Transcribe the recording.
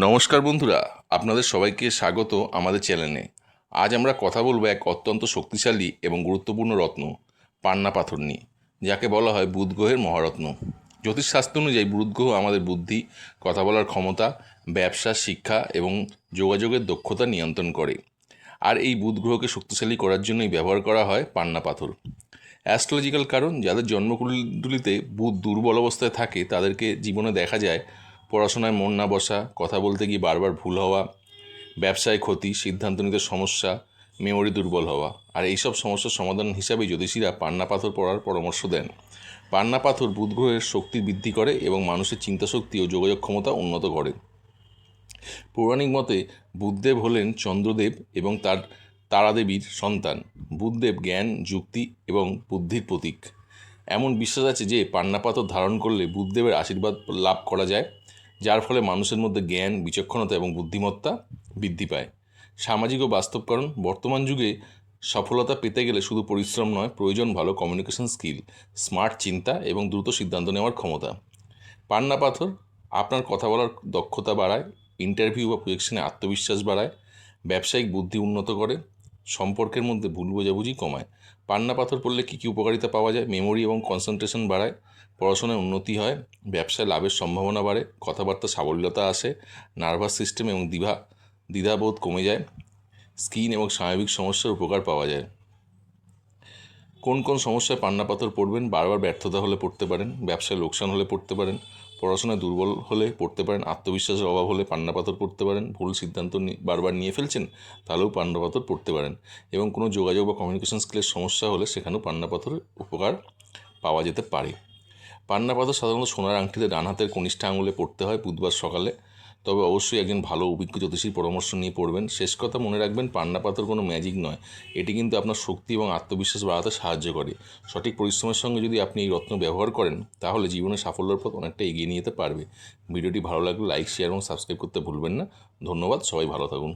নমস্কার বন্ধুরা, আপনাদের সবাইকে স্বাগত আমাদের চ্যানেলে। আজ আমরা কথা বলবো এক অত্যন্ত শক্তিশালী এবং গুরুত্বপূর্ণ রত্ন পান্না পাথর নিয়ে, যাকে বলা হয় বুধ গ্রহের মহারত্ন। জ্যোতিষশাস্ত্র অনুযায়ী বুধ গ্রহ আমাদের বুদ্ধি, কথা বলার ক্ষমতা, ব্যবসা, শিক্ষা এবং যোগাযোগের দক্ষতা নিয়ন্ত্রণ করে। আর এই বুধ গ্রহকে শক্তিশালী করার জন্যই ব্যবহার করা হয় পান্না পাথর। অ্যাস্ট্রোলজিক্যাল কারণ, যাদের জন্মকুণ্ডলিতে বুধ দুর্বল অবস্থায় থাকে তাদেরকে জীবনে দেখা যায় পড়াশোনায় মন না বসা, কথা বলতে গিয়ে বারবার ভুল হওয়া, ব্যবসায় ক্ষতি, সিদ্ধান্ত নিতে সমস্যা, মেমোরি দুর্বল হওয়া। আর এইসব সমস্যার সমাধান হিসাবেই জ্যোতিষীরা পান্না পাথর পড়ার পরামর্শ দেন। পান্না পাথর বুধ গ্রহের শক্তি বৃদ্ধি করে এবং মানুষের চিন্তাশক্তি ও যোগাযোগ ক্ষমতা উন্নত করে। পৌরাণিক মতে বুধদেব হলেন চন্দ্রদেব এবং তার তারাদেবীর সন্তান। বুধদেব জ্ঞান, যুক্তি এবং বুদ্ধির প্রতীক। এমন বিশ্বাস আছে যে পান্না পাথর ধারণ করলে বুধদেবের আশীর্বাদ লাভ করা যায়, যার ফলে মানুষের মধ্যে জ্ঞান, বিচক্ষণতা এবং বুদ্ধিমত্তা বৃদ্ধি পায়। সামাজিক ও বাস্তব কারণ, বর্তমান যুগে সফলতা পেতে গেলে শুধু পরিশ্রম নয়, প্রয়োজন ভালো কমিউনিকেশন স্কিল, স্মার্ট চিন্তা এবং দ্রুত সিদ্ধান্ত নেওয়ার ক্ষমতা। পান্না পাথর আপনার কথা বলার দক্ষতা বাড়ায়, ইন্টারভিউ বা প্রজেকশনে আত্মবিশ্বাস বাড়ায়, ব্যবসায়িক বুদ্ধি উন্নত করে, সম্পর্কের মধ্যে ভুল বোঝাবুঝি কমায়। পান্না পাথর পড়লে কী কী উপকারিতা পাওয়া যায়? মেমোরি এবং কনসেন্ট্রেশন বাড়ায়, পড়াশোনায় উন্নতি হয়, ব্যবসায় লাভের সম্ভাবনা বাড়ে, কথাবার্তা সাবল্যতা আসে, নার্ভাস সিস্টেম এবং দ্বিধাবোধ কমে যায়, স্কিন এবং স্নায়বিক সমস্যার উপকার পাওয়া যায়। কোন কোন সমস্যায় পান্না পাথর পড়বেন? বারবার ব্যর্থতা হলে পড়তে পারেন, ব্যবসায় লোকসান হলে পড়তে পারেন, পড়াশোনায় দুর্বল হলে পড়তে পারেন, আত্মবিশ্বাসের অভাব হলে পান্না পাথর পড়তে পারেন, ভুল সিদ্ধান্ত বারবার নিয়ে ফেলছেন তাহলেও পান্না পাথর পড়তে পারেন, এবং কোনো যোগাযোগ বা কমিউনিকেশন স্কিলের সমস্যা হলে সেখানেও পান্না পাথরের উপকার পাওয়া যেতে পারে। পান্না পাথর সাধারণত সোনার আংটিতে ডান হাতের কনিষ্ঠ আঙুলে পড়তে হয় বুধবার সকালে। তবে অবশ্যই একজন ভালো অভিজ্ঞ জ্যোতিষীর পরামর্শ নিয়ে পড়বেন। শেষ কথা মনে রাখবেন, পান্না পাথর কোনো ম্যাজিক নয়, এটি কিন্তু আপনার শক্তি এবং আত্মবিশ্বাস বাড়াতে সাহায্য করে। সঠিক পরিশ্রমের সঙ্গে যদি আপনি এই রত্ন ব্যবহার করেন তাহলে জীবনে সাফল্যের পথ অনেকটা এগিয়ে নিয়ে যেতে পারবে। ভিডিওটি ভালো লাগলে লাইক, শেয়ার এবং সাবস্ক্রাইব করতে ভুলবেন না। ধন্যবাদ, সবাই ভালো থাকুন।